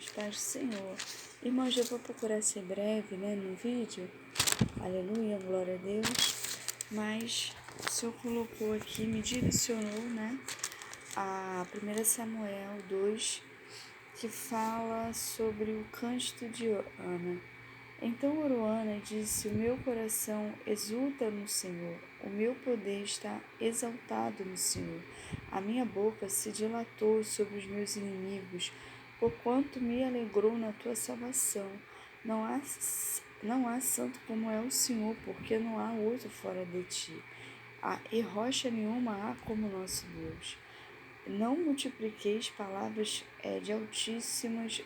irmãos, paz do Senhor. Irmãos, eu vou procurar ser breve, no vídeo. Aleluia, glória a Deus. Mas o Senhor colocou aqui, me direcionou, a 1 Samuel 2, que fala sobre o cântico de Ana. Então Uruana disse: o meu coração exulta no Senhor, o meu poder está exaltado no Senhor. A minha boca se dilatou sobre os meus inimigos, porquanto me alegrou na tua salvação. Não há santo como é o Senhor, porque não há outro fora de ti. E rocha nenhuma há como nosso Deus. Não multipliqueis palavras de altíssimas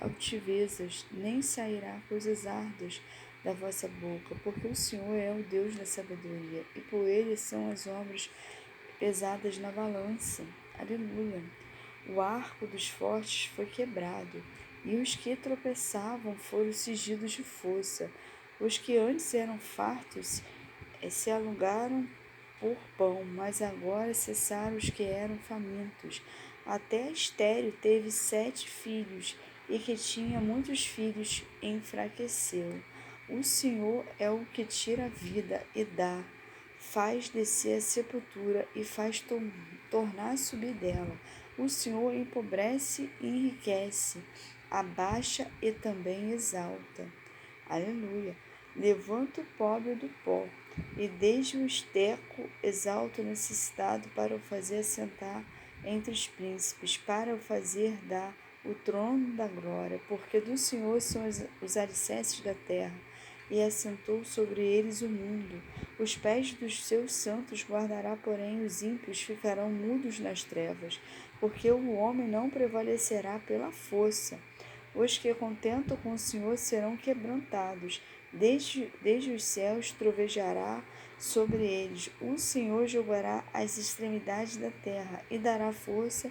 altivezas, nem sairá coisas árduas da vossa boca, porque o Senhor é o Deus da sabedoria, e por ele são as obras pesadas na balança. Aleluia. O arco dos fortes foi quebrado, e os que tropeçavam foram cingidos de força. Os que antes eram fartos se alugaram por pão, mas agora cessaram os que eram famintos. Até Estéreo teve 7 filhos, e que tinha muitos filhos enfraqueceu. O Senhor é o que tira a vida e dá, faz descer a sepultura e faz tornar a subir dela. O Senhor empobrece e enriquece, abaixa e também exalta. Aleluia. Levanta o pobre do pó, e desde o esterco exalta o necessitado para o fazer assentar entre os príncipes, para o fazer dar o trono da glória, porque do Senhor são os alicerces da terra, e assentou sobre eles o mundo. Os pés dos seus santos guardará, porém os ímpios ficarão mudos nas trevas, porque o homem não prevalecerá pela força. Os que contentam com o Senhor serão quebrantados. Desde os céus trovejará sobre eles. O Senhor julgará as extremidades da terra e dará força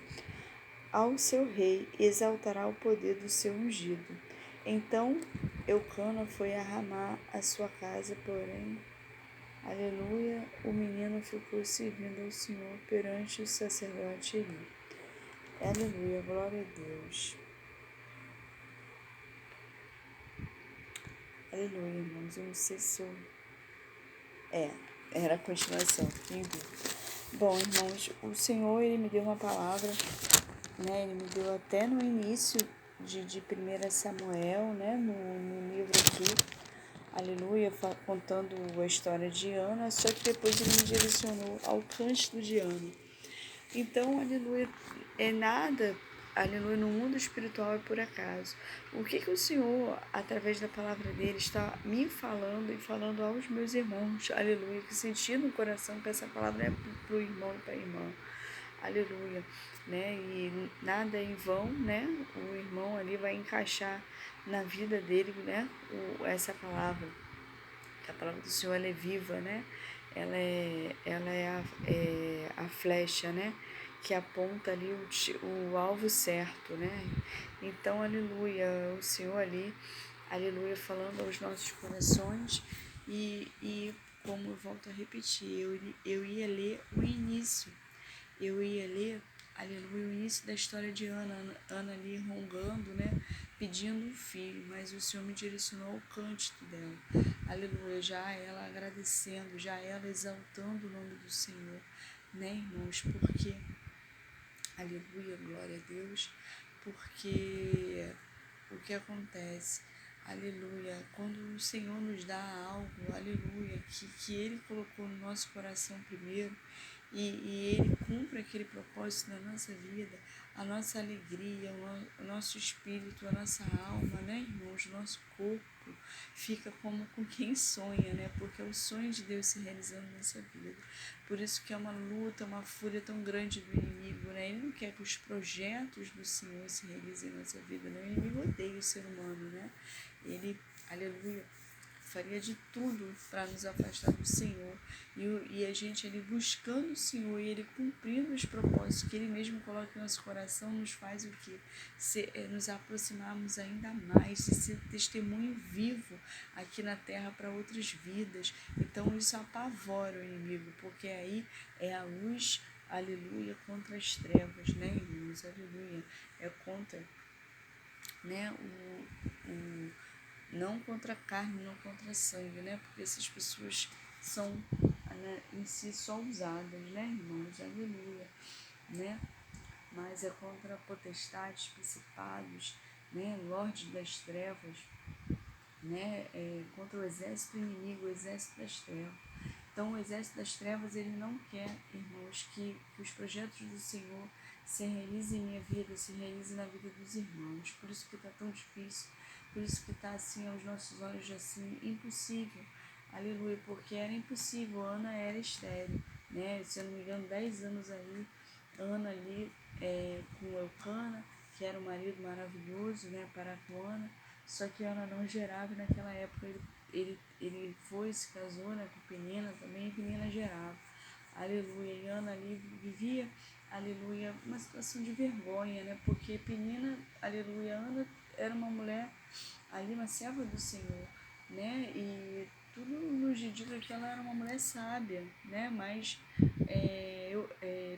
ao seu rei, e exaltará o poder do seu ungido. Então Eucana foi a Ramá, a sua casa, porém, aleluia, o menino ficou servindo ao Senhor perante o sacerdote Eli. Aleluia, glória a Deus. Aleluia, irmãos. Eu não sei se eu... era a continuação. Entendi. Bom, irmãos, o Senhor, Ele me deu uma palavra, Ele me deu até no início de 1 Samuel, no livro aqui, aleluia, contando a história de Ana, só que depois Ele me direcionou ao cântico de Ana. Então, aleluia, aleluia, no mundo espiritual é por acaso. O que o Senhor, através da palavra dele, está me falando e falando aos meus irmãos, aleluia, que senti no coração que essa palavra é para o irmão e para a irmã, aleluia, e nada é em vão, o irmão ali vai encaixar na vida dele, essa palavra, que a palavra do Senhor ela é viva, ela é a flecha, que aponta ali o alvo certo, Então, aleluia, o Senhor ali, aleluia, falando aos nossos corações e como eu volto a repetir, eu ia ler o início, aleluia, o início da história de Ana ali rongando, pedindo um filho, mas o Senhor me direcionou ao cântico dela, aleluia, já ela agradecendo, já ela exaltando o nome do Senhor, irmãos, porque, aleluia, glória a Deus, porque o que acontece, aleluia, quando o Senhor nos dá algo, aleluia, que Ele colocou no nosso coração primeiro, e Ele cumpre aquele propósito na nossa vida, a nossa alegria, o nosso espírito, a nossa alma, irmãos, o nosso corpo fica como com quem sonha, porque é o sonho de Deus se realizando na nossa vida. Por isso que é uma luta, uma fúria tão grande do inimigo, Ele não quer que os projetos do Senhor se realizem na nossa vida, O inimigo odeia o ser humano, Ele, aleluia, faria de tudo para nos afastar do Senhor, e a gente ali buscando o Senhor e Ele cumprindo os propósitos que Ele mesmo coloca em nosso coração, nos faz o quê? Nos aproximarmos ainda mais, de ser testemunho vivo aqui na terra para outras vidas. Então isso apavora o inimigo, porque aí é a luz, aleluia, contra as trevas, irmãos, aleluia, é contra né, não contra a carne, não contra sangue, né, porque essas pessoas são, né, em si só usadas, né, irmãos, aleluia, né, mas é contra potestades, principados, né, lordes das trevas, né, contra o exército inimigo, o exército das trevas. Então, o exército das trevas, ele não quer, irmãos, que os projetos do Senhor se realizem em minha vida, se realizem na vida dos irmãos. Por isso que está tão difícil, por isso que está assim, aos nossos olhos, assim, impossível. Aleluia, porque era impossível, Ana era estéril, né? Se eu não me engano, 10 anos aí, Ana ali com Eucana, que era um marido maravilhoso, né, para com Ana, só que Ana não gerava, e naquela época ele foi, se casou, né, com Penina também, e Penina gerava. Aleluia. E Ana ali vivia, aleluia, uma situação de vergonha, né, porque Penina, aleluia, Ana era uma mulher ali, uma serva do Senhor, né, e tudo nos indica que ela era uma mulher sábia, né, mas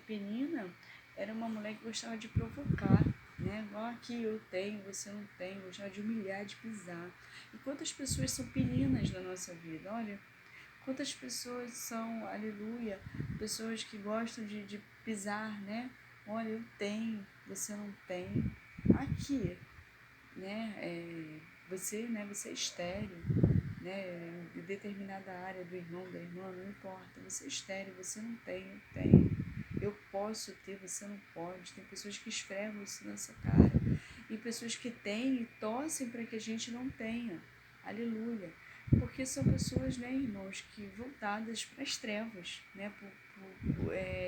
Penina era uma mulher que gostava de provocar, né? Igual aqui eu tenho, você não tem, gostava de humilhar, de pisar. E quantas pessoas são peninas na nossa vida? Olha, quantas pessoas são, aleluia, pessoas que gostam de pisar, né? Olha, eu tenho, você não tem. Aqui, né? Você é estéril, né? De determinada área do irmão, da irmã, não importa. Você é estéril, você não tem, eu tenho. Eu posso ter, você não pode. Tem pessoas que esfregam isso nessa cara. E pessoas que têm e torcem para que a gente não tenha. Aleluia. Porque são pessoas, né, irmãos, que voltadas para as trevas, né?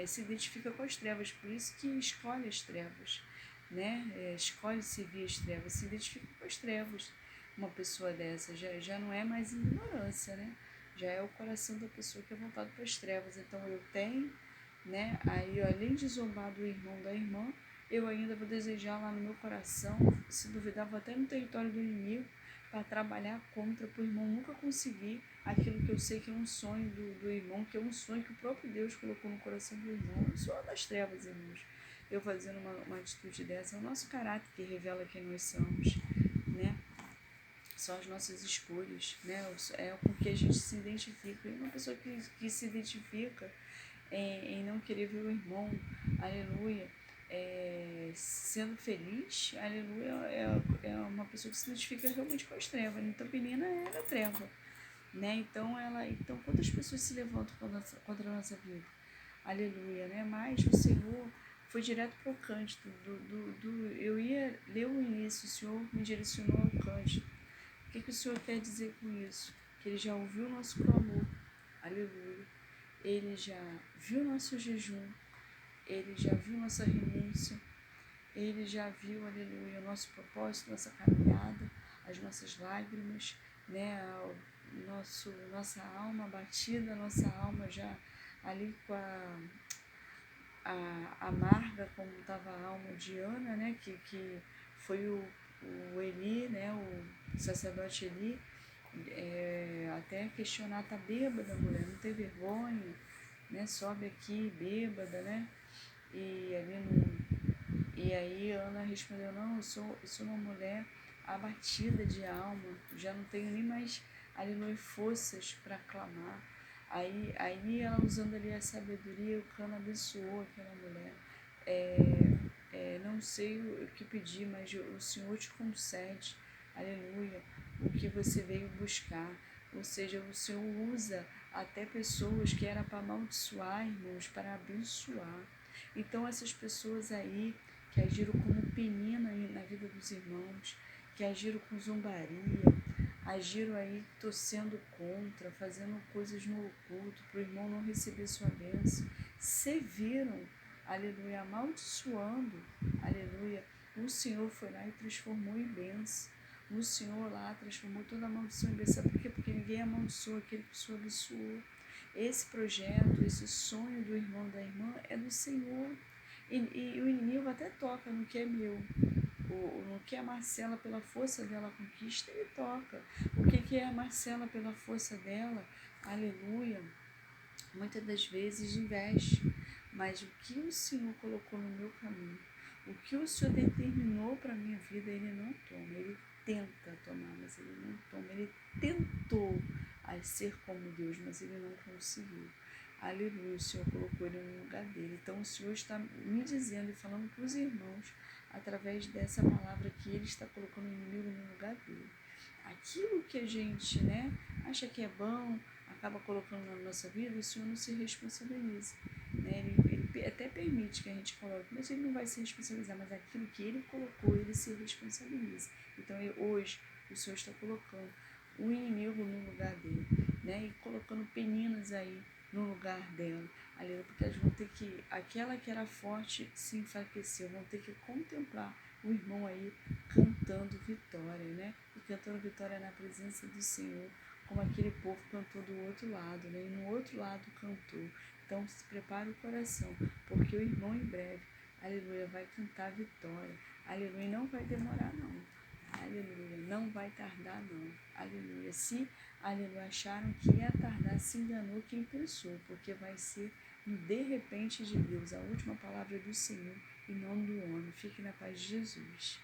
Se identifica com as trevas, por isso que escolhe as trevas, né? Escolhe servir as trevas, se identifica com as trevas. Uma pessoa dessa já não é mais ignorância, né? Já é o coração da pessoa que é voltado para as trevas. Então eu tenho, né? Aí, além de zombar do irmão da irmã, eu ainda vou desejar lá no meu coração, se duvidar, vou até no território do inimigo, para trabalhar contra, para o irmão nunca conseguir aquilo que eu sei que é um sonho do irmão, que é um sonho que o próprio Deus colocou no coração do irmão. Eu sou das trevas, irmãos. Eu fazendo uma atitude dessa, é o nosso caráter que revela quem nós somos, né? São as nossas escolhas, né? É com que a gente se identifica. E uma pessoa que se identifica em não querer ver o irmão, aleluia, sendo feliz, aleluia, é uma pessoa que se identifica realmente com as trevas. Então, Penina era treva, né? Então quantas pessoas se levantam contra a nossa vida? Aleluia, né? Mas o Senhor foi direto para o cântico. Eu ia ler o início, o Senhor me direcionou ao cântico. O que o Senhor quer dizer com isso? Que Ele já ouviu o nosso clamor, aleluia. Ele já viu nosso jejum, Ele já viu nossa renúncia, Ele já viu, aleluia, o nosso propósito, nossa caminhada, as nossas lágrimas, né, nossa alma batida, nossa alma já ali com a amarga, como estava a alma de Ana, né, que foi o Eli, né, o sacerdote Eli, até questionar, tá bêbada, mulher, não tem vergonha, né, sobe aqui bêbada, né, e ali e aí Ana respondeu, não, eu sou uma mulher abatida de alma, já não tenho nem mais ali forças para clamar. Aí ela usando ali a sabedoria, o Cana abençoou aquela mulher. Não sei o que pedir, mas o Senhor te concede, aleluia, o que você veio buscar. Ou seja, o Senhor usa até pessoas que era para amaldiçoar, irmãos, para abençoar. Então essas pessoas aí que agiram como penina na vida dos irmãos, que agiram com zombaria, agiram aí torcendo contra, fazendo coisas no oculto para o irmão não receber sua bênção, serviram, aleluia, amaldiçoando, aleluia, o Senhor foi lá e transformou em bênção. O Senhor lá transformou toda a maldição em bênção. Por quê? Porque ninguém amaldiçoa aquele que o Senhor abençoou. Esse projeto, esse sonho do irmão da irmã é do Senhor. E o inimigo até toca no que é meu. No que a Marcela, pela força dela, conquista, ele toca. O que é a Marcela, pela força dela, aleluia, muitas das vezes investe. Mas o que o Senhor colocou no meu caminho, O que o Senhor determinou para a minha vida, Ele não toma. Ele tenta tomar, mas Ele não toma. Ele tentou ser como Deus, mas Ele não conseguiu. Aleluia, o Senhor colocou Ele no lugar dele. Então o Senhor está me dizendo e falando para os irmãos, através dessa palavra, que Ele está colocando o inimigo no lugar dele. Aquilo que a gente, acha que é bom, acaba colocando na nossa vida, o Senhor não se responsabiliza. Ele até permite que a gente coloque, mas Ele não vai se responsabilizar, mas aquilo que Ele colocou, Ele se responsabiliza. Então hoje o Senhor está colocando o inimigo no lugar dele, e colocando peninas aí no lugar dela. Aleluia, porque elas vão ter que, aquela que era forte se enfraqueceu, vão ter que contemplar o irmão aí cantando vitória, e cantando vitória na presença do Senhor, como aquele povo cantou do outro lado, e no outro lado cantou. Então se prepara o coração, porque o irmão em breve, aleluia, vai cantar vitória, aleluia, não vai demorar não, aleluia, não vai tardar não, aleluia. Se, aleluia, acharam que ia tardar, se enganou quem pensou, porque vai ser no de repente de Deus, a última palavra do Senhor e não do homem. Fique na paz de Jesus.